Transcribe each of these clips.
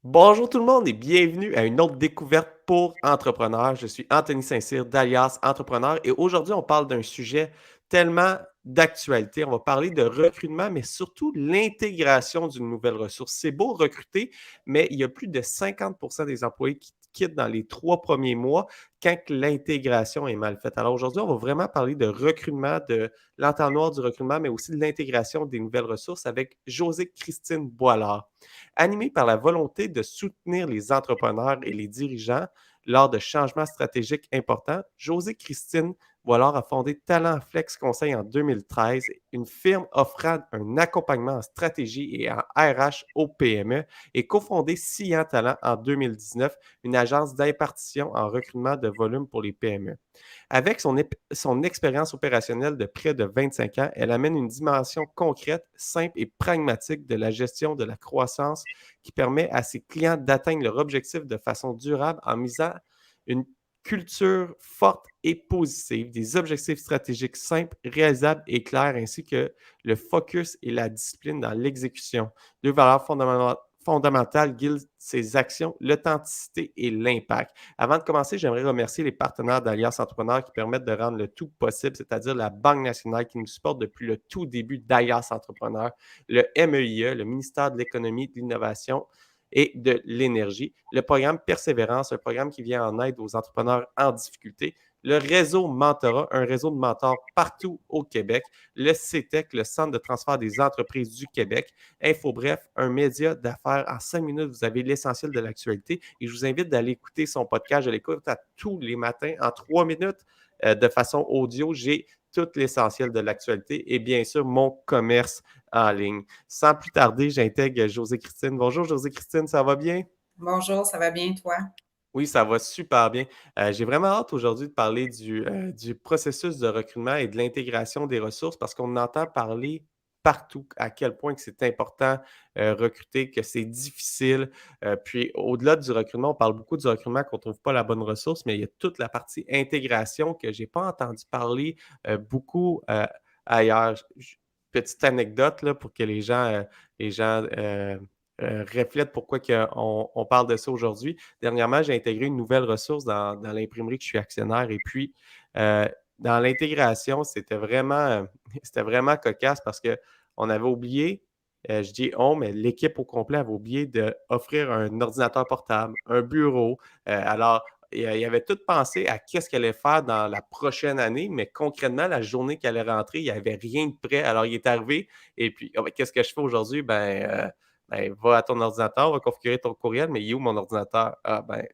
Bonjour tout le monde et bienvenue à une autre découverte pour entrepreneurs. Je suis Anthony Saint-Cyr d'Alias Entrepreneur et aujourd'hui on parle d'un sujet tellement d'actualité. On va parler de recrutement, mais surtout l'intégration d'une nouvelle ressource. C'est beau recruter, mais il y a plus de 50% des employés qui quittent dans les 3 premiers mois quand l'intégration est mal faite. Alors aujourd'hui, on va vraiment parler de recrutement, de l'entonnoir du recrutement, mais aussi de l'intégration des nouvelles ressources avec José-Christine Boilard. Animée par la volonté de soutenir les entrepreneurs et les dirigeants lors de changements stratégiques importants, José-Christine Boilard a fondé Talent Flex Conseil en 2013, une firme offrant un accompagnement en stratégie et en RH aux PME, et cofondé Cian Talent en 2019, une agence d'impartition en recrutement de volume pour les PME. Avec son expérience opérationnelle de près de 25 ans, elle amène une dimension concrète, simple et pragmatique de la gestion de la croissance qui permet à ses clients d'atteindre leur objectif de façon durable en misant une culture forte et positive, des objectifs stratégiques simples, réalisables et clairs, ainsi que le focus et la discipline dans l'exécution. Deux valeurs fondamentales guident ses actions, l'authenticité et l'impact. Avant de commencer, j'aimerais remercier les partenaires d'Alliance Entrepreneur qui permettent de rendre le tout possible, c'est-à-dire la Banque nationale qui nous supporte depuis le tout début d'Alliance Entrepreneur, le MEIE, le ministère de l'Économie, de l'Innovation et de l'Énergie, le programme Persévérance, un programme qui vient en aide aux entrepreneurs en difficulté, le réseau Mentorat, un réseau de mentors partout au Québec, le CETEC, le Centre de transfert des entreprises du Québec, InfoBref, un média d'affaires en 5 minutes. Vous avez l'essentiel de l'actualité et je vous invite d'aller écouter son podcast. Je l'écoute à tous les matins en 3 minutes de façon audio. J'ai tout l'essentiel de l'actualité et bien sûr mon commerce en ligne. Sans plus tarder, j'intègre José-Christine. Bonjour José-Christine, ça va bien? Bonjour, ça va bien toi? Oui, ça va super bien. J'ai vraiment hâte aujourd'hui de parler du processus de recrutement et de l'intégration des ressources parce qu'on entend parler partout à quel point que c'est important recruter, que c'est difficile. Puis au-delà du recrutement, on parle beaucoup du recrutement qu'on ne trouve pas la bonne ressource, mais il y a toute la partie intégration que je n'ai pas entendu parler beaucoup ailleurs. Petite anecdote là, pour que les gens reflètent pourquoi on parle de ça aujourd'hui. Dernièrement, j'ai intégré une nouvelle ressource dans l'imprimerie que je suis actionnaire et puis euh, dans l'intégration, c'était vraiment cocasse parce qu'on avait oublié, je dis on, mais l'équipe au complet avait oublié d'offrir un ordinateur portable, un bureau. Alors, il avait tout pensé à qu'est-ce qu'elle allait faire dans la prochaine année, mais concrètement, la journée qu'elle allait rentrer, il n'y avait rien de prêt. Alors, il est arrivé et puis, oh, ben, qu'est-ce que je fais aujourd'hui? Ben, va à ton ordinateur, va configurer ton courriel, mais il est où mon ordinateur? Ah, ben,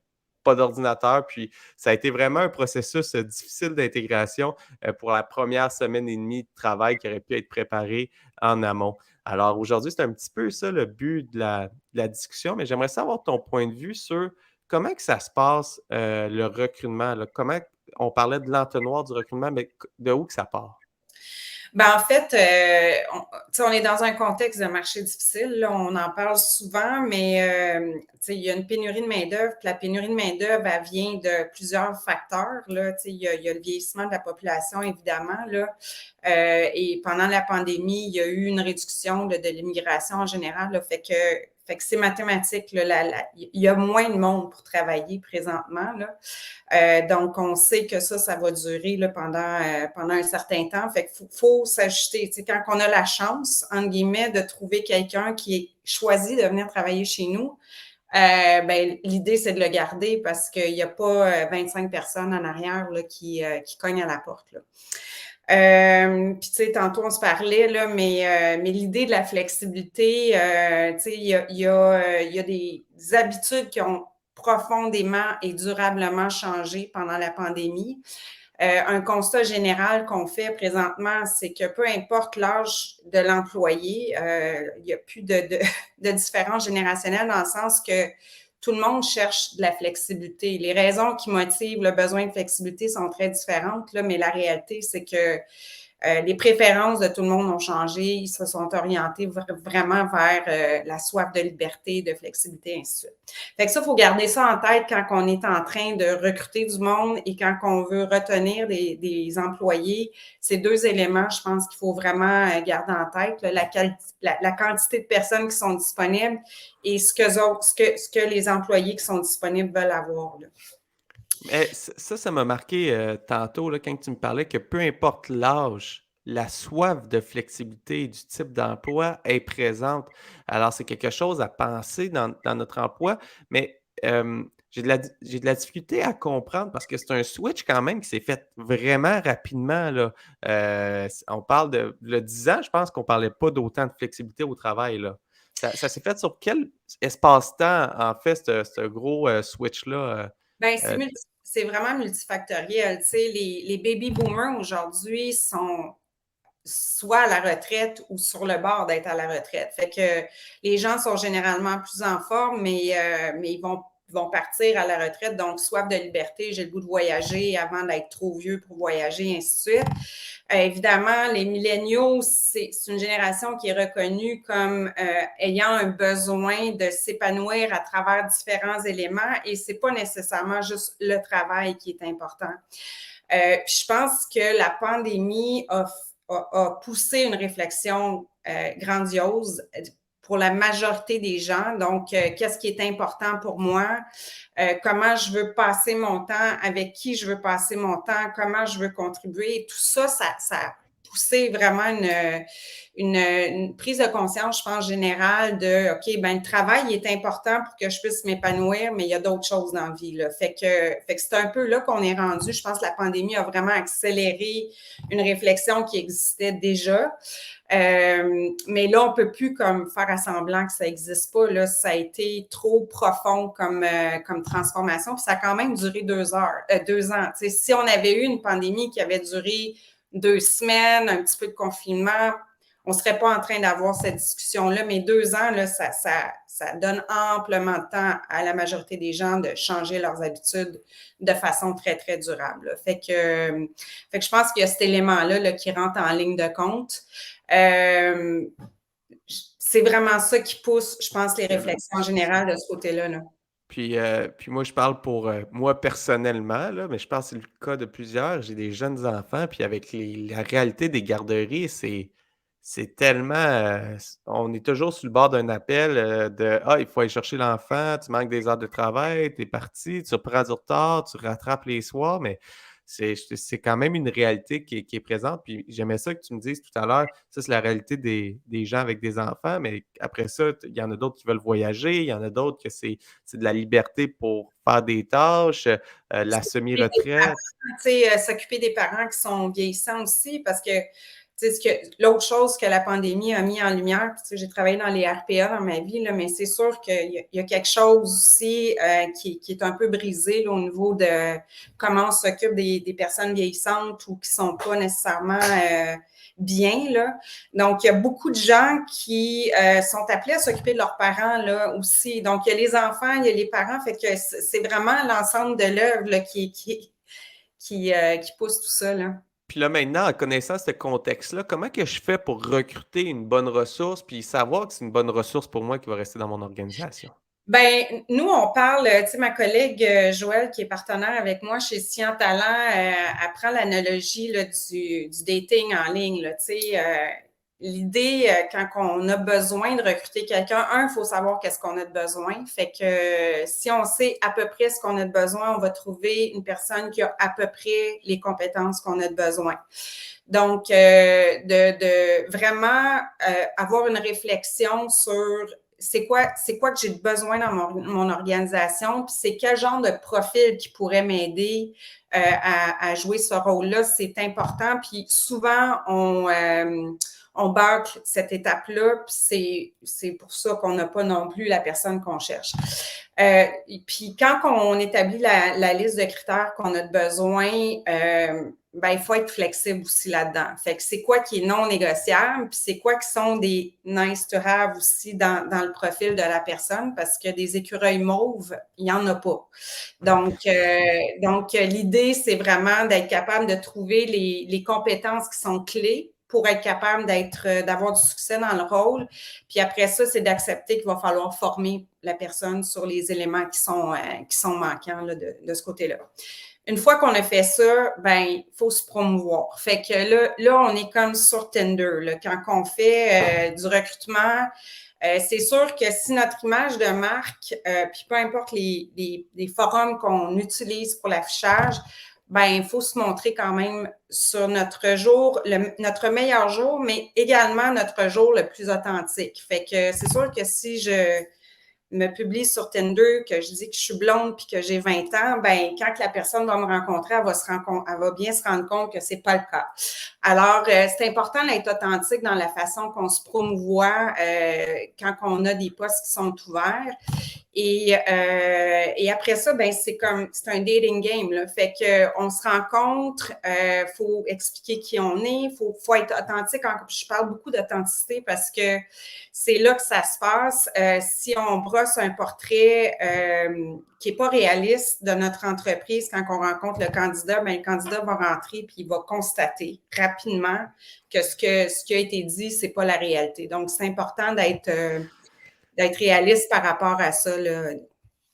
pas d'ordinateur. Puis, ça a été vraiment un processus difficile d'intégration pour la première semaine et demie de travail qui aurait pu être préparé en amont. Alors, aujourd'hui, c'est un petit peu ça le but de la discussion, mais j'aimerais savoir ton point de vue sur comment que ça se passe, le recrutement, là. Comment on parlait de l'entonnoir du recrutement, mais de où que ça part? En fait, on est dans un contexte de marché difficile, là, on en parle souvent, mais il y a une pénurie de main-d'œuvre. Puis la pénurie de main-d'œuvre, elle vient de plusieurs facteurs. Là, il y a le vieillissement de la population, évidemment. Là, et pendant la pandémie, il y a eu une réduction de l'immigration en général. Là, fait que c'est mathématique. Là, il y a moins de monde pour travailler présentement. Là. Donc, on sait que ça va durer là, pendant un certain temps. Fait qu'il faut s'ajuster. Quand on a la chance, entre guillemets, de trouver quelqu'un qui est choisi de venir travailler chez nous, l'idée, c'est de le garder parce qu'il n'y a pas 25 personnes en arrière là, qui cognent à la porte. Là. Puis, tu sais, tantôt, on se parlait, là, mais l'idée de la flexibilité, tu sais, il y a des habitudes qui ont profondément et durablement changé pendant la pandémie. Un constat général qu'on fait présentement, c'est que peu importe l'âge de l'employé, il n'y a plus de différence générationnelle dans le sens que tout le monde cherche de la flexibilité. Les raisons qui motivent le besoin de flexibilité sont très différentes, là, mais la réalité, c'est que les préférences de tout le monde ont changé. Ils se sont orientés vraiment vers la soif de liberté, de flexibilité, ainsi de suite. Fait que ça, il faut garder ça en tête quand on est en train de recruter du monde et quand on veut retenir des employés. Ces deux éléments, je pense qu'il faut vraiment garder en tête, là, la quantité de personnes qui sont disponibles et ce que les employés qui sont disponibles veulent avoir, là. Mais ça m'a marqué tantôt là, quand tu me parlais que peu importe l'âge, la soif de flexibilité et du type d'emploi est présente. Alors, c'est quelque chose à penser dans notre emploi, mais j'ai de la difficulté à comprendre parce que c'est un switch quand même qui s'est fait vraiment rapidement, là. On parle de le 10 ans, je pense qu'on parlait pas d'autant de flexibilité au travail, là. Ça s'est fait sur quel espace-temps, en fait, ce gros switch-là? Ben, Euh, c'est vraiment multifactoriel. Tu sais, les baby boomers aujourd'hui sont soit à la retraite ou sur le bord d'être à la retraite. Fait que les gens sont généralement plus en forme, mais ils vont partir à la retraite, donc soif de liberté, j'ai le goût de voyager avant d'être trop vieux pour voyager, ainsi de suite. Évidemment, les milléniaux, c'est une génération qui est reconnue comme ayant un besoin de s'épanouir à travers différents éléments et c'est pas nécessairement juste le travail qui est important. Puis je pense que la pandémie a poussé une réflexion grandiose pour la majorité des gens. Donc, qu'est-ce qui est important pour moi? Comment je veux passer mon temps? Avec qui je veux passer mon temps? Comment je veux contribuer? Tout ça, ça a poussé vraiment une prise de conscience, je pense, générale de, OK, ben le travail est important pour que je puisse m'épanouir, mais il y a d'autres choses dans la vie, là. Fait que c'est un peu là qu'on est rendu. Je pense que la pandémie a vraiment accéléré une réflexion qui existait déjà. Mais là, on peut plus comme faire à semblant que ça n'existe pas. Là, ça a été trop profond comme transformation. Puis ça a quand même duré 2 ans. T'sais, si on avait eu une pandémie qui avait duré 2 semaines, un petit peu de confinement, on ne serait pas en train d'avoir cette discussion-là. Mais 2 ans, là, ça donne amplement de temps à la majorité des gens de changer leurs habitudes de façon très, très durable. Fait que je pense qu'il y a cet élément-là là, qui rentre en ligne de compte. C'est vraiment ça qui pousse, je pense, les réflexions générales de ce côté-là. Là. Puis moi, je parle pour moi personnellement, là, mais je pense que c'est le cas de plusieurs. J'ai des jeunes enfants, puis avec la réalité des garderies, c'est tellement. On est toujours sur le bord d'un appel de Ah, il faut aller chercher l'enfant, tu manques des heures de travail, tu es parti, tu reprends du retard, tu rattrapes les soirs, mais c'est quand même une réalité qui est présente. Puis j'aimais ça que tu me dises tout à l'heure, ça, c'est la réalité des gens avec des enfants, mais après ça, il y en a d'autres qui veulent voyager, il y en a d'autres que c'est de la liberté pour faire des tâches, la semi-retraite. S'occuper des parents qui sont vieillissants aussi, parce que l'autre chose que la pandémie a mis en lumière, j'ai travaillé dans les RPA dans ma vie, là, mais c'est sûr qu'il y a quelque chose aussi qui est un peu brisé là, au niveau de comment on s'occupe des personnes vieillissantes ou qui ne sont pas nécessairement bien. Là. Donc, il y a beaucoup de gens qui sont appelés à s'occuper de leurs parents là, aussi. Donc, il y a les enfants, il y a les parents, fait que c'est vraiment l'ensemble de l'œuvre là, qui pousse tout ça. Là. Puis là, maintenant, en connaissant ce contexte-là, comment que je fais pour recruter une bonne ressource puis savoir que c'est une bonne ressource pour moi qui va rester dans mon organisation? Ben, nous, on parle, tu sais, ma collègue Joëlle, qui est partenaire avec moi chez Science Talent, apprend l'analogie là, du dating en ligne. Là, tu sais, l'idée, quand on a besoin de recruter quelqu'un, il faut savoir qu'est-ce qu'on a de besoin. Fait que si on sait à peu près ce qu'on a de besoin, on va trouver une personne qui a à peu près les compétences qu'on a de besoin. Donc, de vraiment avoir une réflexion sur c'est quoi que j'ai besoin dans mon organisation, puis c'est quel genre de profil qui pourrait m'aider à jouer ce rôle-là, c'est important. Puis souvent, on bâcle cette étape-là, puis c'est pour ça qu'on n'a pas non plus la personne qu'on cherche. Puis quand on établit la liste de critères qu'on a de besoin, ben, il faut être flexible aussi là-dedans. Fait que c'est quoi qui est non négociable, puis c'est quoi qui sont des nice to have aussi dans le profil de la personne, parce que des écureuils mauves, il n'y en a pas. Donc, l'idée, c'est vraiment d'être capable de trouver les compétences qui sont clés pour être capable d'avoir du succès dans le rôle. Puis après ça, c'est d'accepter qu'il va falloir former la personne sur les éléments qui sont manquants là, de ce côté-là. Une fois qu'on a fait ça, ben, il faut se promouvoir. Fait que là, on est comme sur Tinder. Là. Quand on fait du recrutement, c'est sûr que si notre image de marque, puis peu importe les forums qu'on utilise pour l'affichage, ben, il faut se montrer quand même sur notre jour, notre meilleur jour, mais également notre jour le plus authentique. Fait que c'est sûr que si je me publie sur Tinder, que je dis que je suis blonde puis que j'ai 20 ans, ben quand la personne va me rencontrer, elle va bien se rendre compte que c'est pas le cas. Alors, c'est important d'être authentique dans la façon qu'on se promouvoit quand on a des postes qui sont ouverts. Et après ça, ben c'est un dating game là. Fait que on se rencontre, faut expliquer qui on est, faut être authentique. Je parle beaucoup d'authenticité parce que c'est là que ça se passe. Si on brosse un portrait qui est pas réaliste de notre entreprise quand on rencontre le candidat, ben le candidat va rentrer puis il va constater rapidement que ce qui a été dit, c'est pas la réalité. Donc c'est important d'être réaliste par rapport à ça, là.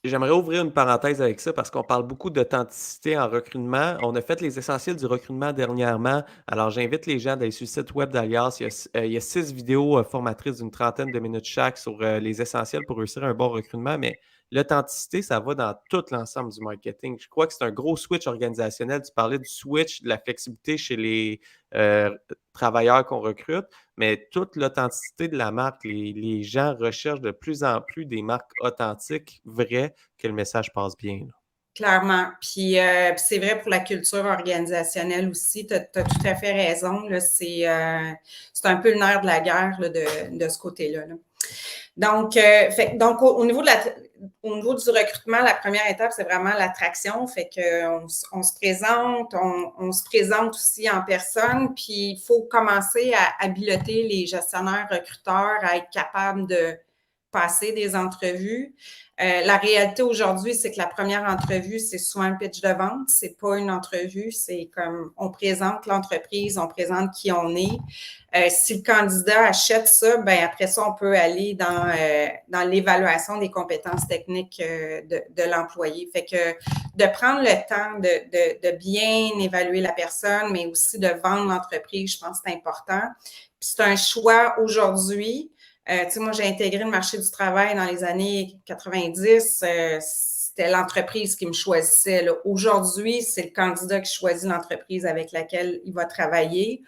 J'aimerais ouvrir une parenthèse avec ça parce qu'on parle beaucoup d'authenticité en recrutement. On a fait les essentiels du recrutement dernièrement. Alors, j'invite les gens d'aller sur le site web d'Alias. Il y a 6 vidéos formatrices d'une trentaine de minutes chaque sur les essentiels pour réussir un bon recrutement. Mais l'authenticité, ça va dans tout l'ensemble du marketing. Je crois que c'est un gros switch organisationnel. Tu parlais du switch, de la flexibilité chez les travailleurs qu'on recrute, mais toute l'authenticité de la marque, les gens recherchent de plus en plus des marques authentiques, vraies, que le message passe bien. Là. Clairement. Puis c'est vrai pour la culture organisationnelle aussi. Tu as tout à fait raison. Là, c'est un peu le nerf de la guerre là, de ce côté-là. Là. Donc, au niveau du recrutement, la première étape, c'est vraiment l'attraction. Fait que on se présente, on se présente aussi en personne, puis il faut commencer à piloter les gestionnaires recruteurs, à être capable de passer des entrevues. La réalité aujourd'hui, c'est que la première entrevue, c'est souvent un pitch de vente. C'est pas une entrevue, c'est comme on présente l'entreprise, on présente qui on est. Si le candidat achète ça, ben après ça, on peut aller dans l'évaluation des compétences techniques de l'employé. Fait que de prendre le temps de bien évaluer la personne, mais aussi de vendre l'entreprise, je pense que c'est important. Puis c'est un choix aujourd'hui. Tu sais, moi, j'ai intégré le marché du travail dans les années 90. C'était l'entreprise qui me choisissait. Là. Aujourd'hui, c'est le candidat qui choisit l'entreprise avec laquelle il va travailler.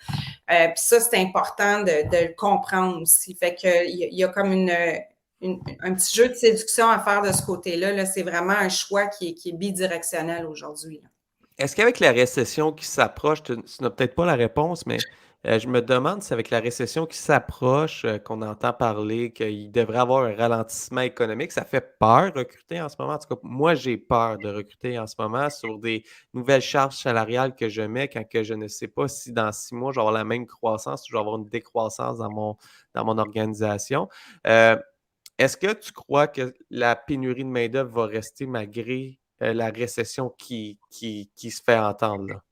Puis ça, c'est important de le comprendre aussi. Fait que il y a comme un petit jeu de séduction à faire de ce côté-là. Là. C'est vraiment un choix qui est bidirectionnel aujourd'hui. Là. Est-ce qu'avec la récession qui s'approche, tu n'as peut-être pas la réponse, mais je me demande si avec la récession qui s'approche, qu'on entend parler, qu'il devrait avoir un ralentissement économique, ça fait peur recruter en ce moment. En tout cas, moi, j'ai peur de recruter en ce moment sur des nouvelles charges salariales que je mets quand que je ne sais pas si dans 6 mois, je vais avoir la même croissance ou je vais avoir une décroissance dans mon organisation. Est-ce que tu crois que la pénurie de main-d'œuvre va rester malgré la récession qui se fait entendre là?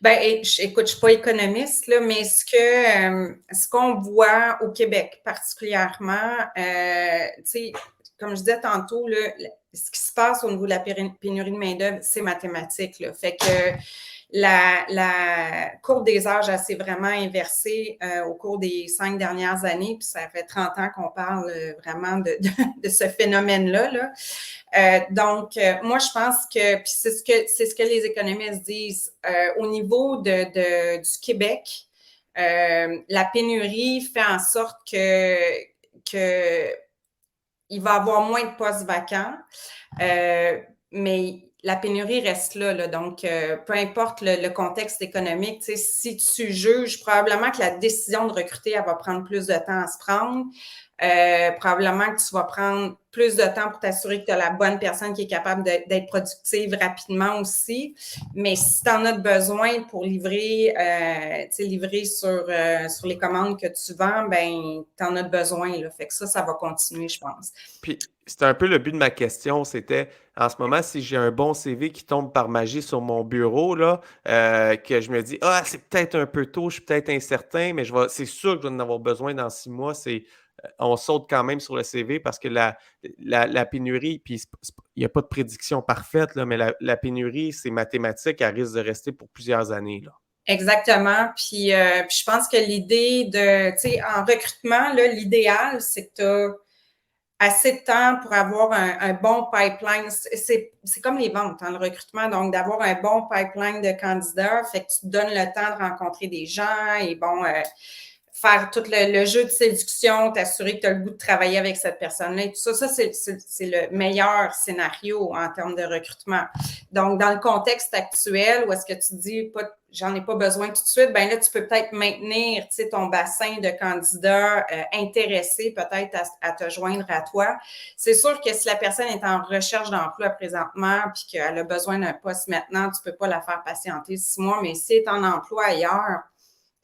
Ben, écoute, je suis pas économiste, là, mais ce qu'on voit au Québec particulièrement, tu sais, comme je disais tantôt, là, ce qui se passe au niveau de la pénurie de main-d'œuvre, c'est mathématique, là. Fait que la courbe des âges, elle s'est vraiment inversée au cours des 5 dernières années, puis ça fait 30 ans qu'on parle vraiment de ce phénomène-là, là. Donc, moi, je pense que, puis c'est ce que les économistes disent, au niveau du Québec, la pénurie fait en sorte que il va y avoir moins de postes vacants. mais la pénurie reste là, là. Donc, peu importe le contexte économique, si tu juges, probablement que la décision de recruter, elle va prendre plus de temps à se prendre. Probablement que tu vas prendre plus de temps pour t'assurer que tu as la bonne personne qui est capable d'être productive rapidement aussi. Mais si tu en as besoin pour livrer, livrer sur les commandes que tu vends, ben tu en as besoin. Là. Fait que ça va continuer, je pense. Puis, c'était un peu le but de ma question, c'était en ce moment, si j'ai un bon CV qui tombe par magie sur mon bureau, là, que je me dis, ah, c'est peut-être un peu tôt, je suis peut-être incertain, mais c'est sûr que je vais en avoir besoin dans 6 mois. On saute quand même sur le CV parce que la pénurie, puis il n'y a pas de prédiction parfaite, là, mais la pénurie, c'est mathématique, elle risque de rester pour plusieurs années, là. Exactement. Puis je pense que l'idée en recrutement, là, l'idéal, c'est que tu as assez de temps pour avoir un bon pipeline. C'est comme les ventes, hein, le recrutement, donc d'avoir un bon pipeline de candidats, fait que tu te donnes le temps de rencontrer des gens et faire tout le jeu de séduction, t'assurer que tu as le goût de travailler avec cette personne-là et tout ça. Ça, c'est le meilleur scénario en termes de recrutement. Donc, dans le contexte actuel, où est-ce que tu dis, j'en ai pas besoin tout de suite, ben là, tu peux peut-être maintenir, ton bassin de candidats intéressés peut-être à te joindre à toi. C'est sûr que si la personne est en recherche d'emploi présentement puis qu'elle a besoin d'un poste maintenant, tu peux pas la faire patienter 6 mois, mais si elle est en emploi ailleurs,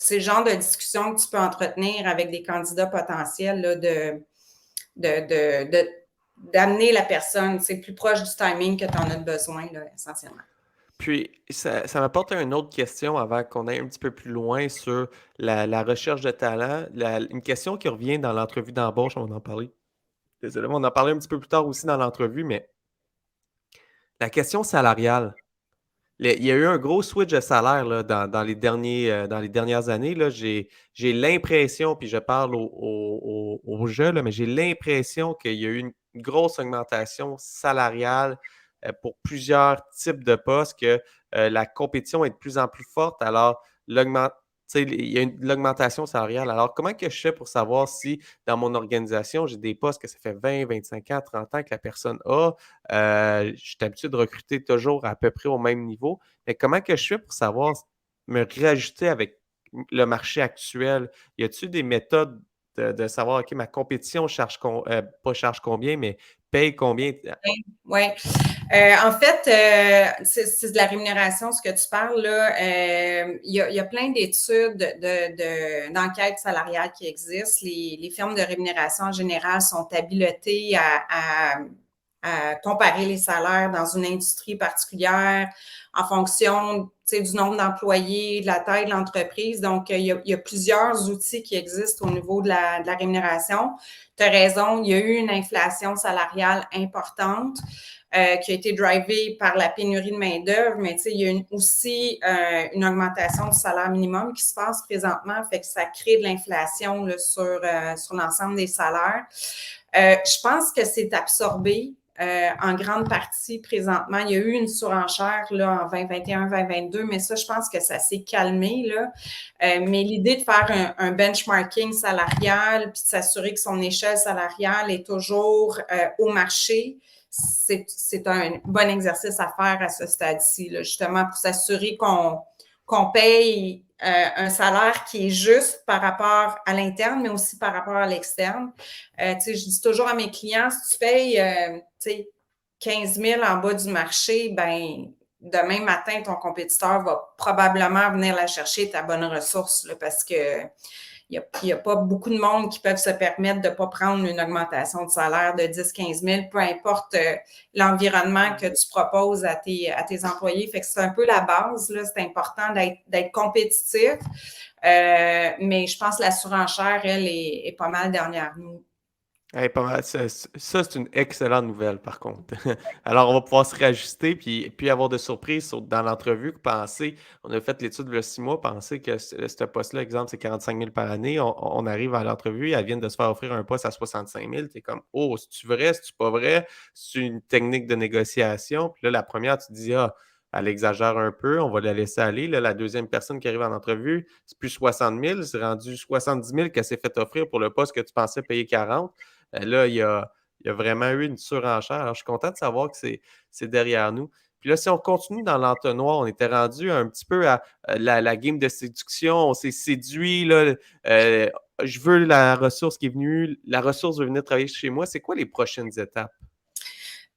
c'est le genre de discussion que tu peux entretenir avec des candidats potentiels là, d'amener la personne plus proche du timing que tu en as besoin, là, essentiellement. Puis, ça m'apporte une autre question avant qu'on aille un petit peu plus loin sur la recherche de talent. Une question qui revient dans l'entrevue d'embauche, on va en parler. Désolé, on en parlait un petit peu plus tard aussi dans l'entrevue, mais la question salariale. Il y a eu un gros switch de salaire là, dans dans les dernières années. Là, j'ai l'impression, puis je parle au jeu, là, mais j'ai l'impression qu'il y a eu une grosse augmentation salariale pour plusieurs types de postes, que la compétition est de plus en plus forte. Alors, il y a l'augmentation salariale. Alors, comment que je fais pour savoir si dans mon organisation, j'ai des postes que ça fait 20, 25 ans, 30 ans que la personne a? Je suis habitué de recruter toujours à peu près au même niveau. Mais comment que je fais pour savoir me réajuster avec le marché actuel? Y a-t-il des méthodes de savoir, OK, ma compétition pas charge combien, mais paye combien? Oui. En fait, c'est de la rémunération, ce que tu parles là. Il y a plein d'études d'enquêtes salariales qui existent. Les firmes de rémunération en général sont habilotées à comparer les salaires dans une industrie particulière en fonction du nombre d'employés, de la taille de l'entreprise. Donc, il y a plusieurs outils qui existent au niveau de la rémunération. Tu as raison, il y a eu une inflation salariale importante. Qui a été drivée par la pénurie de main-d'œuvre, mais il y a aussi une augmentation du salaire minimum qui se passe présentement, fait que ça crée de l'inflation là, sur l'ensemble des salaires. Je pense que c'est absorbé en grande partie présentement. Il y a eu une surenchère là, en 2021-2022, mais ça, je pense que ça s'est calmé. Là. Mais l'idée de faire un benchmarking salarial puis de s'assurer que son échelle salariale est toujours au marché, c'est un bon exercice à faire à ce stade-ci, là, justement pour s'assurer qu'on paye un salaire qui est juste par rapport à l'interne, mais aussi par rapport à l'externe. Je dis toujours à mes clients, si tu payes 15 000 en bas du marché, ben demain matin, ton compétiteur va probablement venir la chercher, ta bonne ressource, là, parce que il n'y a pas beaucoup de monde qui peuvent se permettre de ne pas prendre une augmentation de salaire de 10-15 000, peu importe l'environnement que tu proposes à tes employés. Fait que c'est un peu la base, là. C'est important d'être compétitif. Mais je pense que la surenchère, elle, est pas mal derrière nous. Hey, pas mal. Ça, c'est une excellente nouvelle, par contre. Alors, on va pouvoir se réajuster puis avoir de surprises dans l'entrevue. On a fait l'étude il y a 6 mois, penser que ce poste-là, exemple, c'est 45 000 par année. On arrive à l'entrevue, elle vient de se faire offrir un poste à 65 000. Tu es comme, oh, c'est-tu vrai, c'est-tu pas vrai? C'est une technique de négociation. Puis là, la première, tu te dis, ah, elle exagère un peu, on va la laisser aller. Là, la deuxième personne qui arrive en entrevue, c'est plus 60 000, c'est rendu 70 000 qu'elle s'est fait offrir pour le poste que tu pensais payer 40. Là, il y a il y a vraiment eu une surenchère. Alors, je suis content de savoir que c'est derrière nous. Puis là, si on continue dans l'entonnoir, on était rendu un petit peu à la game de séduction, on s'est séduit, là, euh, je veux la ressource qui est venue, la ressource veut venir travailler chez moi. C'est quoi les prochaines étapes?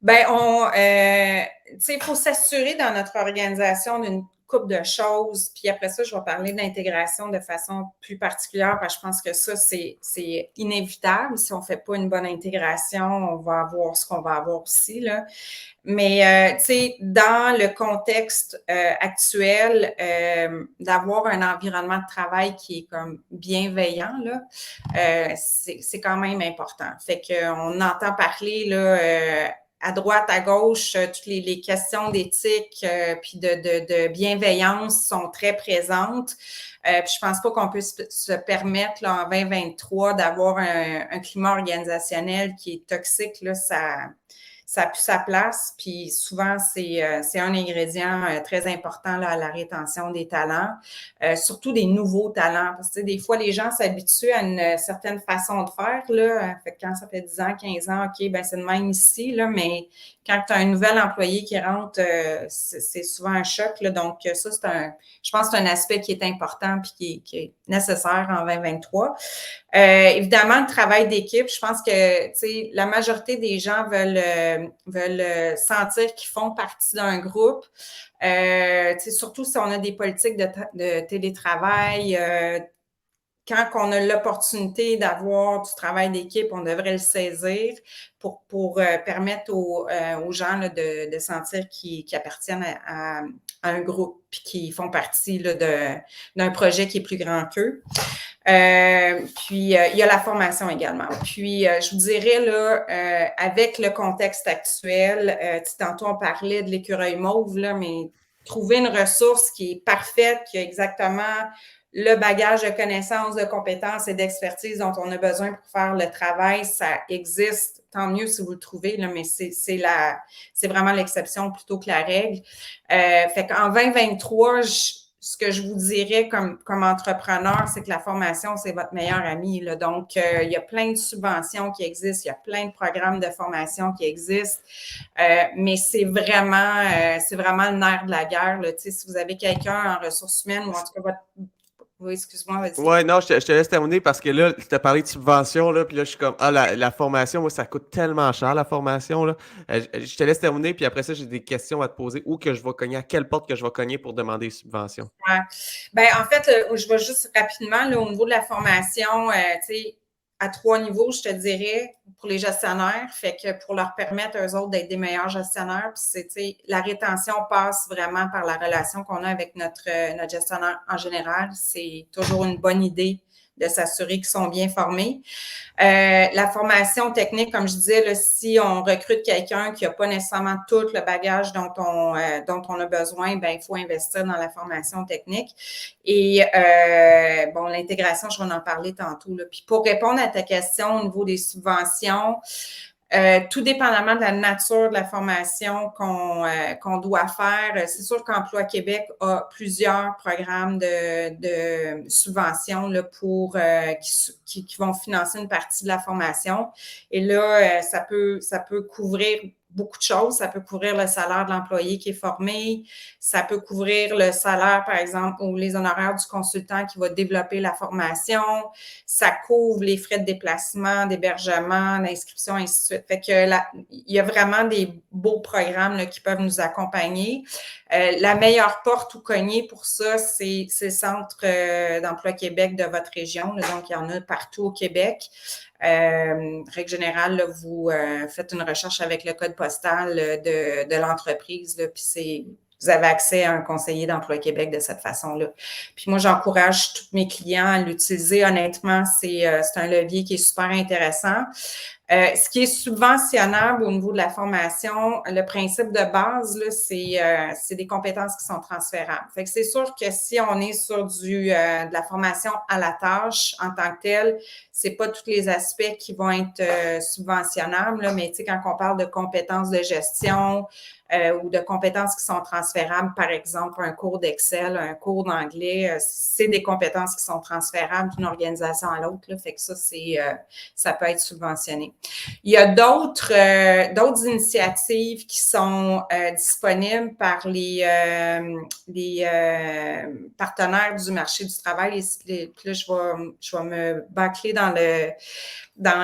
Ben, tu sais, il faut s'assurer dans notre organisation d'une couple de choses. Puis après ça, je vais parler d'intégration de façon plus particulière parce que je pense que ça, c'est inévitable. Si on ne fait pas une bonne intégration, on va avoir ce qu'on va avoir aussi, là. Mais, tu sais, dans le contexte actuel, d'avoir un environnement de travail qui est comme bienveillant, là, c'est quand même important. Fait qu'on entend parler, là, à droite, à gauche, toutes les questions d'éthique puis de bienveillance sont très présentes. Puis je pense pas qu'on peut se permettre là, en 2023 d'avoir un climat organisationnel qui est toxique. Là, ça a plus sa place. Puis souvent, c'est un ingrédient très important là, à la rétention des talents, surtout des nouveaux talents. Parce que des fois, les gens s'habituent à une certaine façon de faire. Là. Fait que quand ça fait 10 ans, 15 ans, OK, ben c'est de même ici, là, mais quand tu as un nouvel employé qui rentre, c'est souvent un choc. Là. Donc, ça, je pense que c'est un aspect qui est important et qui est nécessaire en 2023. Évidemment, le travail d'équipe, je pense que la majorité des gens veulent sentir qu'ils font partie d'un groupe. Surtout si on a des politiques de télétravail, quand on a l'opportunité d'avoir du travail d'équipe, on devrait le saisir pour permettre aux gens là, de sentir qu'ils appartiennent à un groupe puis qu'ils font partie là, d'un projet qui est plus grand qu'eux. Puis, il y a la formation également. Puis, je vous dirais, là, avec le contexte actuel, tantôt on parlait de l'écureuil mauve, là, mais trouver une ressource qui est parfaite, qui a exactement le bagage de connaissances, de compétences et d'expertise dont on a besoin pour faire le travail, ça existe. Tant mieux si vous le trouvez, là, mais c'est vraiment l'exception plutôt que la règle. Fait qu'en 2023, ce que je vous dirais comme entrepreneur, c'est que la formation, c'est votre meilleur ami. Là. Donc, il y a plein de subventions qui existent, il y a plein de programmes de formation qui existent, mais c'est vraiment le nerf de la guerre. Là. Si vous avez quelqu'un en ressources humaines ou en tout cas votre... Oui, excuse-moi, vas-y. Ouais, non, je te laisse terminer parce que là, tu as parlé de subvention, là, puis là, je suis comme, ah, la formation, moi, ça coûte tellement cher, la formation, là. Je te laisse terminer, puis après ça, j'ai des questions à te poser. Où que je vais cogner, à quelle porte que je vais cogner pour demander une subvention? Ouais. Ben, en fait, je vais juste rapidement, là, au niveau de la formation, tu sais, à 3 niveaux, je te dirais, pour les gestionnaires, fait que pour leur permettre, eux autres, d'être des meilleurs gestionnaires, puis c'est, tu sais, la rétention passe vraiment par la relation qu'on a avec notre gestionnaire en général. C'est toujours une bonne idée de s'assurer qu'ils sont bien formés. La formation technique, comme je disais, là, si on recrute quelqu'un qui n'a pas nécessairement tout le bagage dont on a besoin, ben il faut investir dans la formation technique. Et bon, l'intégration, je vais en parler tantôt. Là. Puis pour répondre à ta question au niveau des subventions, tout dépendamment de la nature de la formation qu'on doit faire. C'est sûr qu'Emploi Québec a plusieurs programmes de subventions là, pour qui vont financer une partie de la formation. Et là, ça peut couvrir beaucoup de choses. Ça peut couvrir le salaire de l'employé qui est formé. Ça peut couvrir le salaire, par exemple, ou les honoraires du consultant qui va développer la formation. Ça couvre les frais de déplacement, d'hébergement, d'inscription, ainsi de suite. Fait que il y a vraiment des beaux programmes là, qui peuvent nous accompagner. La meilleure porte ou cogner pour ça, c'est le Centre d'emploi Québec de votre région. Là, donc, il y en a partout au Québec. Règle générale, là, vous faites une recherche avec le code postal de l'entreprise, là, puis vous avez accès à un conseiller d'Emploi Québec de cette façon-là. Puis moi, j'encourage tous mes clients à l'utiliser. Honnêtement, c'est un levier qui est super intéressant. Ce qui est subventionnable au niveau de la formation, le principe de base, là, c'est des compétences qui sont transférables. Fait que c'est sûr que si on est sur de la formation à la tâche en tant que telle, c'est pas tous les aspects qui vont être subventionnables, là, mais tu sais, quand on parle de compétences de gestion ou de compétences qui sont transférables, par exemple, un cours d'Excel, un cours d'anglais, c'est des compétences qui sont transférables d'une organisation à l'autre, là. Fait que ça peut être subventionné. Il y a d'autres initiatives qui sont disponibles par les partenaires du marché du travail. Puis là, je vais me bâcler dans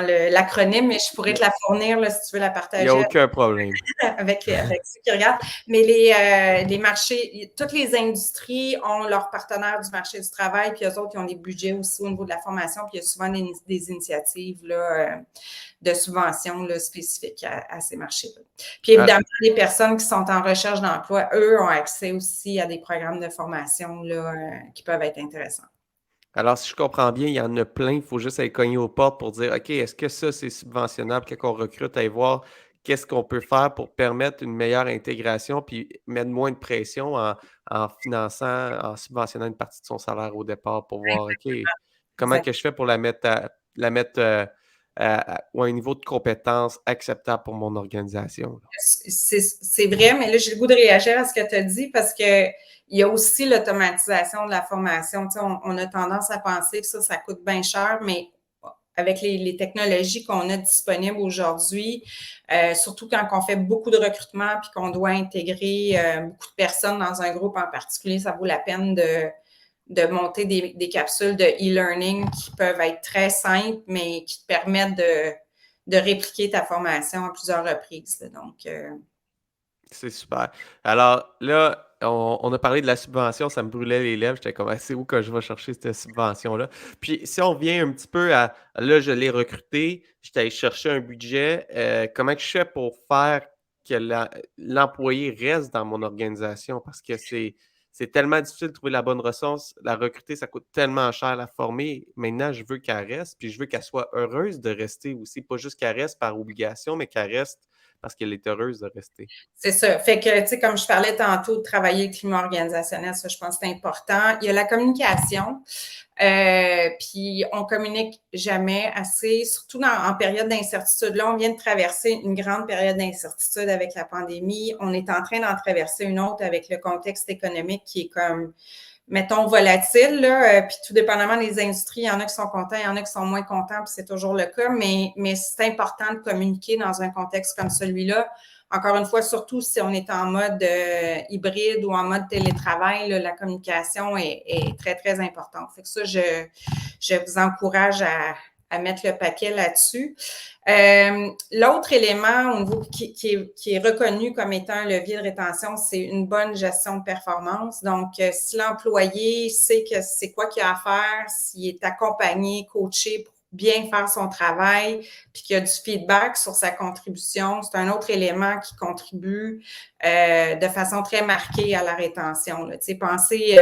l'acronyme, mais je pourrais te la fournir là, si tu veux la Il n'y partager a aucun problème. avec ceux qui regardent. Mais les marchés, toutes les industries ont leurs partenaires du marché du travail, puis eux autres, ils ont des budgets aussi au niveau de la formation, puis il y a souvent des initiatives là, de subventions là, spécifiques à ces marchés-là. Puis évidemment, les personnes qui sont en recherche d'emploi, eux, ont accès aussi à des programmes de formation là, qui peuvent être intéressants. Alors, si je comprends bien, il y en a plein, il faut juste aller cogner aux portes pour dire: «OK, est-ce que ça, c'est subventionnable?» Quand on recrute, aller voir qu'est-ce qu'on peut faire pour permettre une meilleure intégration, puis mettre moins de pression en finançant, en subventionnant une partie de son salaire au départ pour voir: «OK, comment Exact. que je fais pour la mettre, à un niveau de compétence acceptable pour mon organisation?» C'est vrai, mais là, j'ai le goût de réagir à ce que tu as dit parce que il y a aussi l'automatisation de la formation. Tu sais, on a tendance à penser que ça coûte bien cher, mais avec les technologies qu'on a disponibles aujourd'hui, surtout quand on fait beaucoup de recrutement puis qu'on doit intégrer beaucoup de personnes dans un groupe en particulier, ça vaut la peine de monter des capsules de e-learning qui peuvent être très simples, mais qui te permettent de répliquer ta formation à plusieurs reprises. Là. Donc, C'est super. Alors là, on a parlé de la subvention, ça me brûlait les lèvres. J'étais comme: «Ah, c'est où que je vais chercher cette subvention-là?» Puis si on revient un petit peu à là, je l'ai recruté, j'étais allé chercher un budget, comment que je fais pour faire que l'employé reste dans mon organisation? Parce que c'est tellement difficile de trouver la bonne ressource. La recruter, ça coûte tellement cher, la former. Maintenant, je veux qu'elle reste, puis je veux qu'elle soit heureuse de rester aussi. Pas juste qu'elle reste par obligation, mais qu'elle reste parce qu'elle est heureuse de rester. c'est ça. Fait que, tu sais, comme je parlais tantôt de travailler le climat organisationnel, ça, je pense que c'est important. Il y a la communication. Puis on communique jamais assez, surtout en période d'incertitude. Là, on vient de traverser une grande période d'incertitude avec la pandémie. On est en train d'en traverser une autre avec le contexte économique qui est comme, mettons, volatile. Là, puis tout dépendamment des industries, il y en a qui sont contents, il y en a qui sont moins contents, puis c'est toujours le cas. Mais c'est important de communiquer dans un contexte comme celui-là. Encore une fois, surtout si on est en mode hybride ou en mode télétravail, là, la communication est très, très importante. Fait que ça, je vous encourage à mettre le paquet là-dessus. L'autre élément au niveau qui est reconnu comme étant un levier de rétention, c'est une bonne gestion de performance. Donc, si l'employé sait que c'est quoi qu'il a à faire, s'il est accompagné, coaché pour bien faire son travail, puis qu'il y a du feedback sur sa contribution, c'est un autre élément qui contribue de façon très marquée à la rétention. Là. Tu sais, pensez,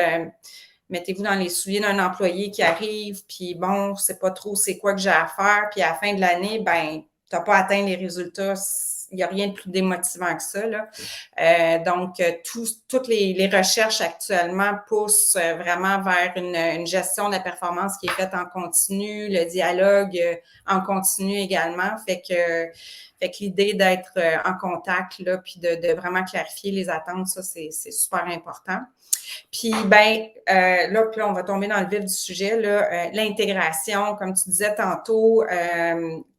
mettez-vous dans les souliers d'un employé qui arrive, puis bon, je sais pas trop c'est quoi que j'ai à faire, puis à la fin de l'année, ben, tu n'as pas atteint les résultats. Il n'y a rien de plus démotivant que ça. Là. Donc, toutes les recherches actuellement poussent vraiment vers une gestion de la performance qui est faite en continu, le dialogue en continu également. Fait que l'idée d'être en contact, là, puis de vraiment clarifier les attentes, ça, c'est super important. Puis, là, on va tomber dans le vif du sujet, là, l'intégration, comme tu disais tantôt,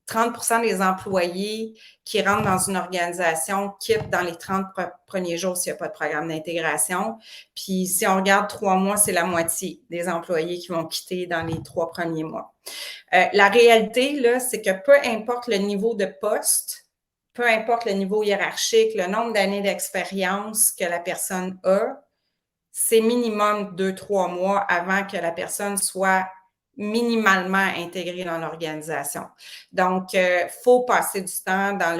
30 des employés qui rentrent dans une organisation quittent dans les 30 premiers jours s'il n'y a pas de programme d'intégration. Puis, si on regarde 3 mois, c'est la moitié des employés qui vont quitter dans les 3 premiers mois. La réalité, là, c'est que peu importe le niveau de poste, peu importe le niveau hiérarchique, le nombre d'années d'expérience que la personne a, c'est minimum 2-3 mois avant que la personne soit minimalement intégrée dans l'organisation. Donc, faut passer du temps dans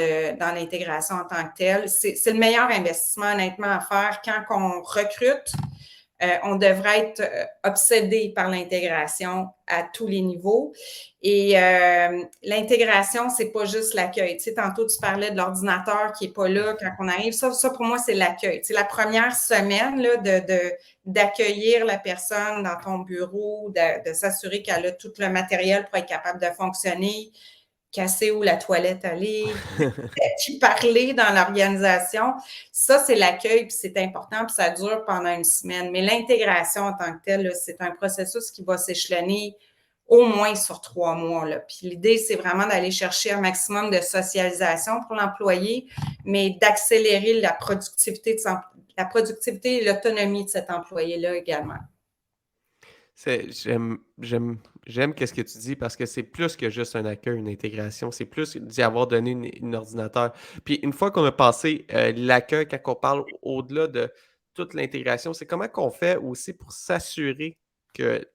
l'intégration en tant que telle. C'est le meilleur investissement, honnêtement, à faire quand on recrute. On devrait être obsédé par l'intégration à tous les niveaux. Et l'intégration, c'est pas juste l'accueil. Tu sais, tantôt, tu parlais de l'ordinateur qui est pas là quand on arrive. Ça pour moi, c'est l'accueil. Tu sais, la première semaine là, d'accueillir la personne dans ton bureau, de s'assurer qu'elle a tout le matériel pour être capable de fonctionner, casser où la toilette aller, qui parler dans l'organisation. Ça, c'est l'accueil, puis c'est important, puis ça dure pendant une semaine. Mais l'intégration en tant que telle, là, c'est un processus qui va s'échelonner au moins sur 3 mois. Là. Puis l'idée, c'est vraiment d'aller chercher un maximum de socialisation pour l'employé, mais d'accélérer la productivité et l'autonomie de cet employé-là également. J'aime qu'est-ce que tu dis parce que c'est plus que juste un accueil, une intégration. C'est plus d'y avoir donné une ordinateur. Puis une fois qu'on a passé l'accueil, quand on parle au-delà de toute l'intégration, c'est comment qu'on fait aussi pour s'assurer que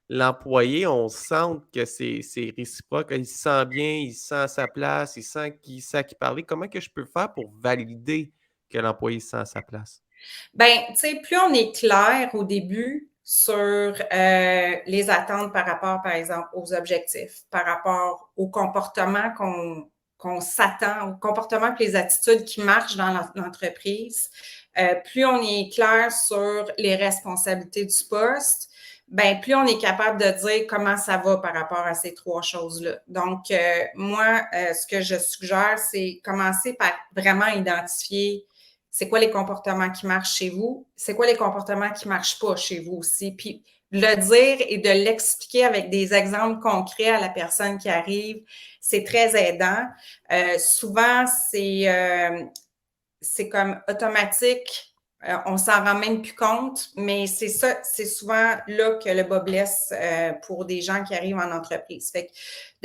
l'employé, on sente que c'est réciproque, il se sent bien, il se sent à sa place, il sent qu'il sait à qui parler. Comment que je peux faire pour valider que l'employé se sent à sa place? Ben, tu sais, plus on est clair au début sur les attentes par rapport, par exemple, aux objectifs, par rapport au comportement qu'on s'attend, au comportement et les attitudes qui marchent dans l'entreprise, plus on est clair sur les responsabilités du poste, ben plus on est capable de dire comment ça va par rapport à ces 3 choses-là. Donc, moi, ce que je suggère, c'est commencer par vraiment identifier c'est quoi les comportements qui marchent chez vous, c'est quoi les comportements qui ne marchent pas chez vous aussi. Puis le dire et de l'expliquer avec des exemples concrets à la personne qui arrive, c'est très aidant. Souvent, c'est comme automatique. On s'en rend même plus compte, mais c'est ça, c'est souvent là que le bas blesse pour des gens qui arrivent en entreprise. Fait que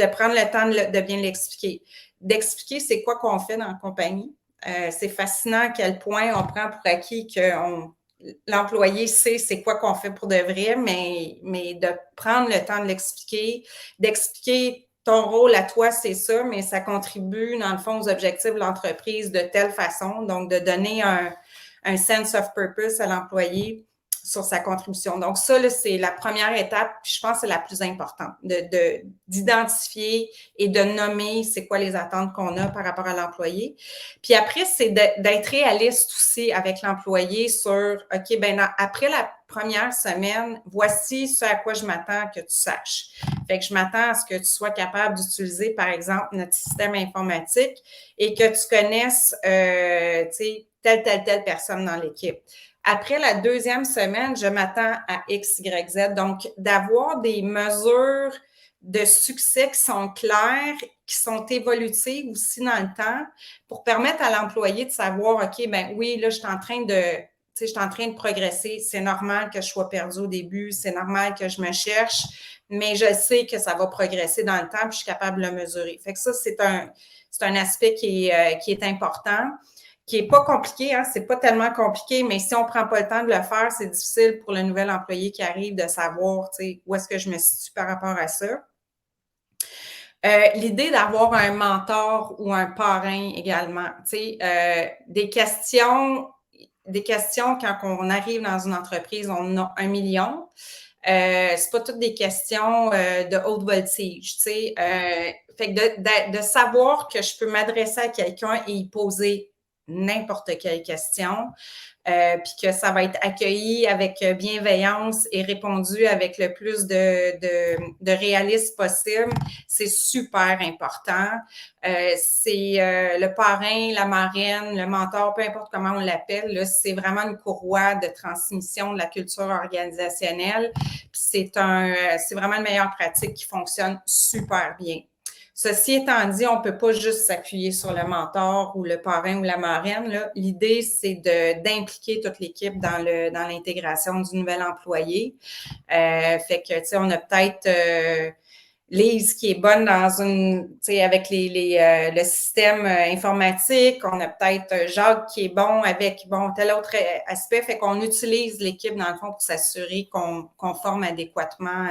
de prendre le temps de bien l'expliquer. D'expliquer c'est quoi qu'on fait dans la compagnie. C'est fascinant à quel point on prend pour acquis que l'employé sait c'est quoi qu'on fait pour de vrai, mais de prendre le temps de l'expliquer, d'expliquer ton rôle à toi, c'est ça, mais ça contribue, dans le fond, aux objectifs de l'entreprise de telle façon. Donc, de donner un sense of purpose à l'employé sur sa contribution. Donc, ça, là, c'est la première étape, puis je pense que c'est la plus importante, d'identifier et de nommer c'est quoi les attentes qu'on a par rapport à l'employé. Puis après, c'est d'être réaliste aussi avec l'employé sur, OK, ben après la première semaine, voici ce à quoi je m'attends que tu saches. Fait que je m'attends à ce que tu sois capable d'utiliser, par exemple, notre système informatique et que tu connaisses, tu sais, telle personne dans l'équipe. Après la deuxième semaine, je m'attends à X, Y, Z. Donc, d'avoir des mesures de succès qui sont claires, qui sont évolutives aussi dans le temps pour permettre à l'employé de savoir, OK, ben oui, là, je suis en train de progresser. C'est normal que je sois perdue au début. C'est normal que je me cherche, mais je sais que ça va progresser dans le temps puis je suis capable de le mesurer. Fait que ça, c'est un aspect qui est important, qui n'est pas compliqué, hein, c'est pas tellement compliqué, mais si on ne prend pas le temps de le faire, c'est difficile pour le nouvel employé qui arrive de savoir, où est-ce que je me situe par rapport à ça. L'idée d'avoir un mentor ou un parrain également, des questions quand on arrive dans une entreprise, on en a 1 million. C'est pas toutes des questions de haute voltige, fait que de savoir que je peux m'adresser à quelqu'un et y poser n'importe quelle question, puis que ça va être accueilli avec bienveillance et répondu avec le plus de réalisme possible, c'est super important. C'est le parrain, la marraine, le mentor, peu importe comment on l'appelle, là, c'est vraiment une courroie de transmission de la culture organisationnelle. Puis c'est vraiment une meilleure pratique qui fonctionne super bien. Ceci étant dit, on ne peut pas juste s'appuyer sur le mentor ou le parrain ou la marraine. Là. L'idée, c'est d'impliquer toute l'équipe dans l'intégration du nouvel employé. Fait que, tu sais, on a peut-être Lise qui est bonne avec le système informatique. On a peut-être Jacques qui est bon avec tel autre aspect. Fait qu'on utilise l'équipe, dans le fond, pour s'assurer qu'on forme adéquatement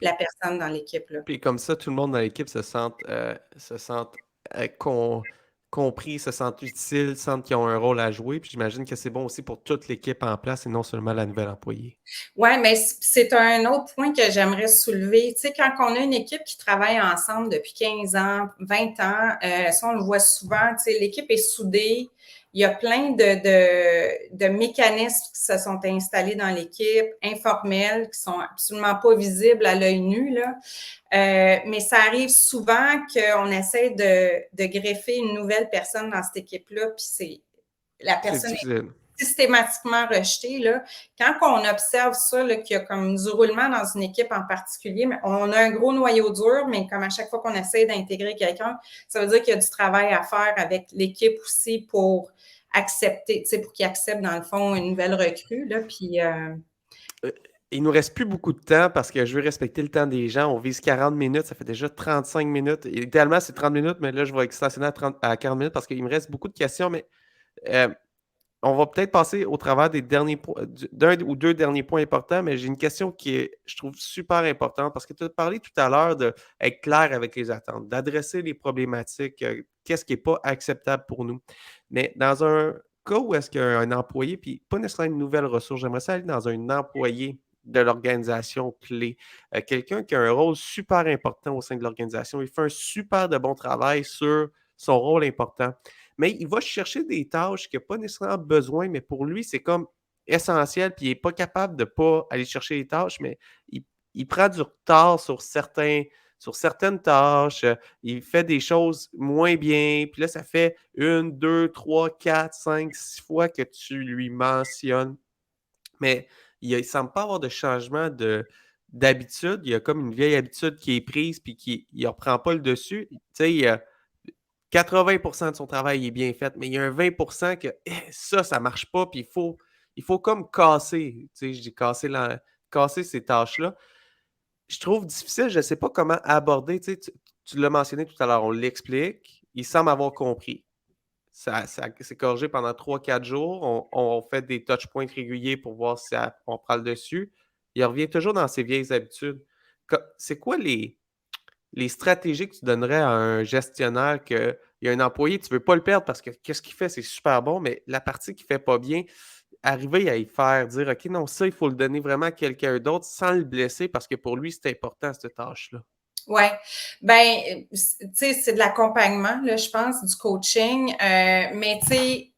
la personne dans l'équipe. Là. Puis comme ça, tout le monde dans l'équipe se sente compris, se sente utile, sentent qu'ils ont un rôle à jouer. Puis j'imagine que c'est bon aussi pour toute l'équipe en place et non seulement la nouvelle employée. Oui, mais c'est un autre point que j'aimerais soulever. Tu sais, quand on a une équipe qui travaille ensemble depuis 15 ans, 20 ans, ça, on le voit souvent, tu sais, l'équipe est soudée. Il y a plein de mécanismes qui se sont installés dans l'équipe, informels, qui sont absolument pas visibles à l'œil nu, là. Mais ça arrive souvent qu'on essaie de greffer une nouvelle personne dans cette équipe-là, puis la C'est personne difficile. systématiquement rejeté, là, quand on observe ça, là, qu'il y a comme du roulement dans une équipe en particulier, mais on a un gros noyau dur, mais comme à chaque fois qu'on essaie d'intégrer quelqu'un, ça veut dire qu'il y a du travail à faire avec l'équipe aussi pour accepter, tu sais, pour qu'ils acceptent dans le fond une nouvelle recrue, là, puis... Il nous reste plus beaucoup de temps parce que je veux respecter le temps des gens. On vise 40 minutes, ça fait déjà 35 minutes. Idéalement, c'est 30 minutes, mais là, je vais extensionner à 40 minutes parce qu'il me reste beaucoup de questions, mais euh, on va peut-être passer au travers des derniers points, d'un ou deux derniers points importants, mais j'ai une question qui est, je trouve, super importante parce que tu as parlé tout à l'heure d'être clair avec les attentes, d'adresser les problématiques, qu'est-ce qui n'est pas acceptable pour nous. Mais dans un cas où est-ce qu'un employé, puis pas nécessairement une nouvelle ressource, j'aimerais ça aller dans un employé de l'organisation clé, quelqu'un qui a un rôle super important au sein de l'organisation, il fait un super de bon travail sur son rôle important mais il va chercher des tâches qu'il n'a pas nécessairement besoin, mais pour lui, c'est comme essentiel, puis il n'est pas capable de ne pas aller chercher les tâches, mais il, il prend du retard sur certaines tâches, il fait des choses moins bien, puis là, ça fait une, deux, trois, quatre, cinq, six fois que tu lui mentionnes, mais il ne semble pas avoir de changement d'habitude. Il y a comme une vieille habitude qui est prise, puis qui ne reprend pas le dessus. Tu sais, il y a 80% de son travail est bien fait, mais il y a un 20% que ça ne marche pas, puis il faut comme casser, tu sais, je dis casser ces tâches-là. Je trouve difficile, je ne sais pas comment aborder, tu l'as mentionné tout à l'heure, on l'explique, il semble avoir compris. Ça c'est corrigé pendant 3-4 jours, on fait des touch points réguliers pour voir si on prend le dessus. Il revient toujours dans ses vieilles habitudes. C'est quoi les stratégies que tu donnerais à un gestionnaire qu'il y a un employé, tu ne veux pas le perdre parce que qu'est-ce qu'il fait, c'est super bon, mais la partie qu'il ne fait pas bien, arriver à y faire dire OK, non, ça, il faut le donner vraiment à quelqu'un d'autre sans le blesser parce que pour lui, c'est important, cette tâche-là. Oui, ben, tu sais, c'est de l'accompagnement, là, je pense, du coaching, mais tu sais,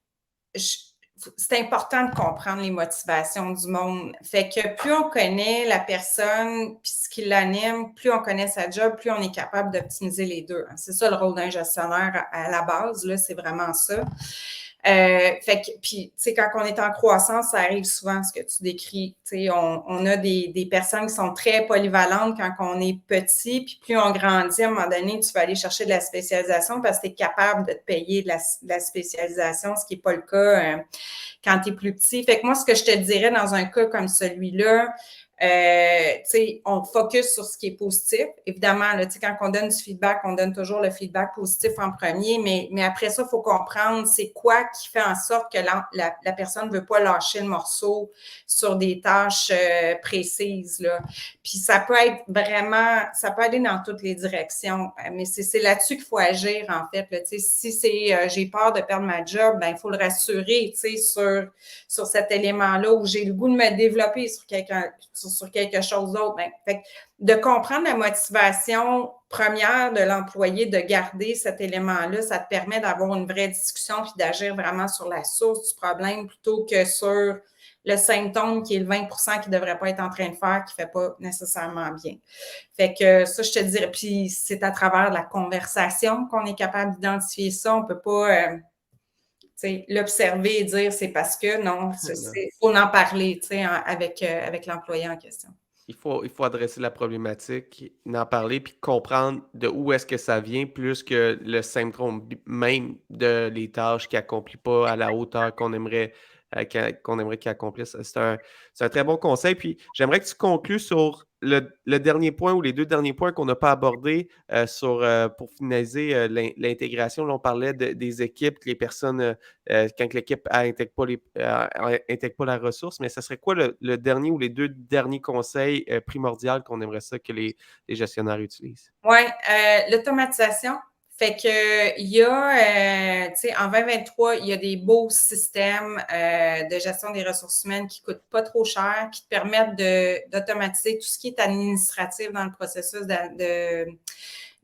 c'est important de comprendre les motivations du monde. Fait que plus on connaît la personne puis ce qui l'anime, plus on connaît sa job, plus on est capable d'optimiser les deux. C'est ça le rôle d'un gestionnaire à la base, là, c'est vraiment ça. Fait que, puis, tu sais, quand on est en croissance, ça arrive souvent ce que tu décris. Tu sais, on a des personnes qui sont très polyvalentes quand on est petit, puis plus on grandit, à un moment donné, tu vas aller chercher de la spécialisation parce que tu es capable de te payer de la spécialisation, ce qui n'est pas le cas quand tu es plus petit. Fait que moi, ce que je te dirais dans un cas comme celui-là, on focus sur ce qui est positif. Évidemment, là, quand on donne du feedback, on donne toujours le feedback positif en premier, mais après ça, il faut comprendre c'est quoi qui fait en sorte que la personne ne veut pas lâcher le morceau sur des tâches précises. Là. Puis ça peut être vraiment, ça peut aller dans toutes les directions, mais c'est là-dessus qu'il faut agir, en fait. Là, si c'est j'ai peur de perdre ma job, ben il faut le rassurer sur cet élément-là où j'ai le goût de me développer sur quelque chose d'autre. Ben, fait de comprendre la motivation première de l'employé de garder cet élément-là, ça te permet d'avoir une vraie discussion puis d'agir vraiment sur la source du problème plutôt que sur le symptôme qui est le 20% qui ne devrait pas être en train de faire, qui ne fait pas nécessairement bien. Fait que ça, je te dirais, puis c'est à travers la conversation qu'on est capable d'identifier ça. On ne peut pas l'observer et dire c'est parce que non, il faut en parler avec l'employé en question. Il faut adresser la problématique, en parler, puis comprendre de où est-ce que ça vient, plus que le symptôme même de les tâches qu'il n'accomplit pas à la hauteur qu'on aimerait qu'il accomplisse. C'est un très bon conseil. Puis j'aimerais que tu conclues sur le dernier point ou les deux derniers points qu'on n'a pas abordés pour finaliser l'intégration. Là, on parlait des équipes, que les personnes quand l'équipe n'intègre pas la ressource, mais ça serait quoi le dernier ou les deux derniers conseils primordiaux qu'on aimerait ça que les gestionnaires utilisent? Oui, l'automatisation. Fait que il y a, en 2023, il y a des beaux systèmes de gestion des ressources humaines qui coûtent pas trop cher, qui te permettent d'automatiser tout ce qui est administratif dans le processus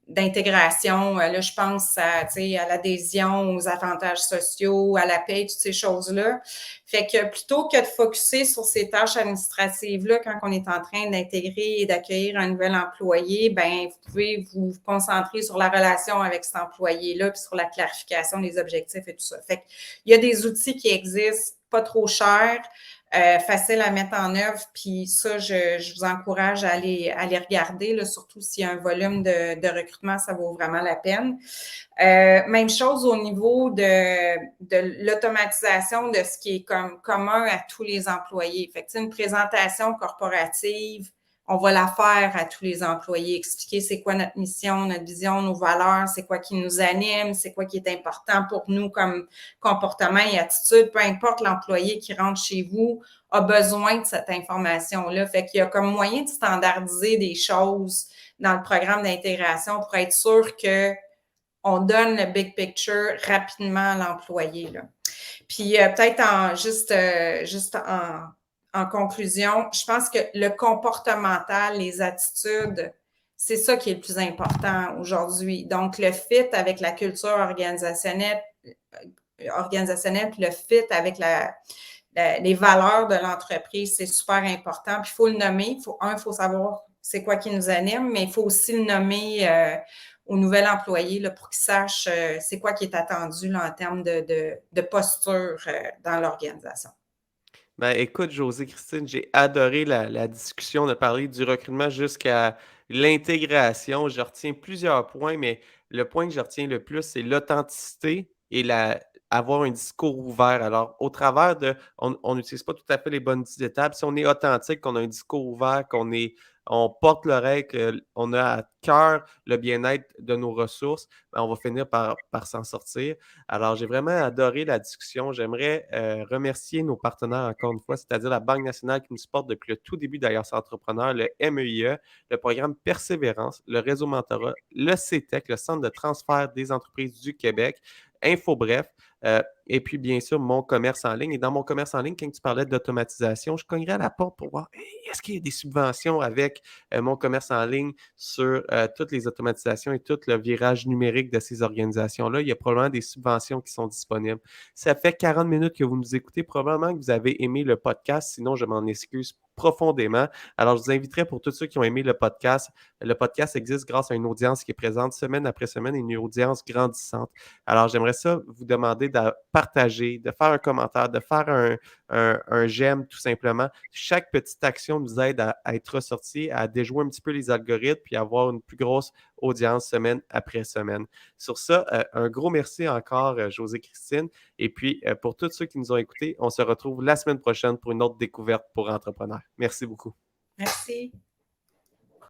d'intégration. Là, je pense à l'adhésion, aux avantages sociaux, à la paie, toutes ces choses-là. Fait que plutôt que de focusser sur ces tâches administratives-là quand on est en train d'intégrer et d'accueillir un nouvel employé, ben vous pouvez vous concentrer sur la relation avec cet employé-là puis sur la clarification des objectifs et tout ça. Fait qu'il y a des outils qui existent pas trop cher, facile à mettre en œuvre. Puis ça, je vous encourage à aller regarder, là, surtout s'il y a un volume de recrutement, ça vaut vraiment la peine. Même chose au niveau de l'automatisation de ce qui est comme commun à tous les employés. Fait que, une présentation corporative, on va la faire à tous les employés, expliquer c'est quoi notre mission, notre vision, nos valeurs, c'est quoi qui nous anime, c'est quoi qui est important pour nous comme comportement et attitude. Peu importe l'employé qui rentre chez vous a besoin de cette information-là. Fait qu'il y a comme moyen de standardiser des choses dans le programme d'intégration pour être sûr que on donne le big picture rapidement à l'employé. Là. Puis peut-être en conclusion, je pense que le comportemental, les attitudes, c'est ça qui est le plus important aujourd'hui. Donc, le fit avec la culture organisationnelle puis le fit avec les valeurs de l'entreprise, c'est super important. Puis, il faut le nommer. Il faut savoir c'est quoi qui nous anime, mais il faut aussi le nommer au nouvel employé là, pour qu'il sache c'est quoi qui est attendu là, en termes de posture dans l'organisation. Ben, écoute, José Christine, j'ai adoré la discussion de parler du recrutement jusqu'à l'intégration. Je retiens plusieurs points, mais le point que je retiens le plus, c'est l'authenticité et avoir un discours ouvert. Alors, au travers de, on n'utilise pas tout à fait les bonnes étapes. Si on est authentique, qu'on a un discours ouvert, on porte l'oreille, qu'on a à cœur le bien-être de nos ressources, ben, on va finir par s'en sortir. Alors, j'ai vraiment adoré la discussion. J'aimerais remercier nos partenaires encore une fois, c'est-à-dire la Banque nationale qui nous supporte depuis le tout début d'Alliance Entrepreneur, le MEIE, le programme Persévérance, le réseau Mentorat, le CETEC, le Centre de transfert des entreprises du Québec, InfoBref, et puis bien sûr mon commerce en ligne. Et dans mon commerce en ligne, quand tu parlais d'automatisation, je cognerais à la porte pour voir est-ce qu'il y a des subventions avec mon commerce en ligne sur toutes les automatisations et tout le virage numérique de ces organisations-là. Il y a probablement des subventions qui sont disponibles. Ça fait 40 minutes que vous nous écoutez. Probablement que vous avez aimé le podcast. Sinon, je m'en excuse profondément. Alors, je vous inviterai pour tous ceux qui ont aimé le podcast. Le podcast existe grâce à une audience qui est présente semaine après semaine et une audience grandissante. Alors, j'aimerais ça vous demander de partager, de faire un commentaire, de faire un j'aime tout simplement. Chaque petite action nous aide à être ressorti, à déjouer un petit peu les algorithmes puis avoir une plus grosse audience semaine après semaine. Sur ça, un gros merci encore, José Christine. Et puis, pour tous ceux qui nous ont écoutés, on se retrouve la semaine prochaine pour une autre découverte pour entrepreneurs. Merci beaucoup. Merci.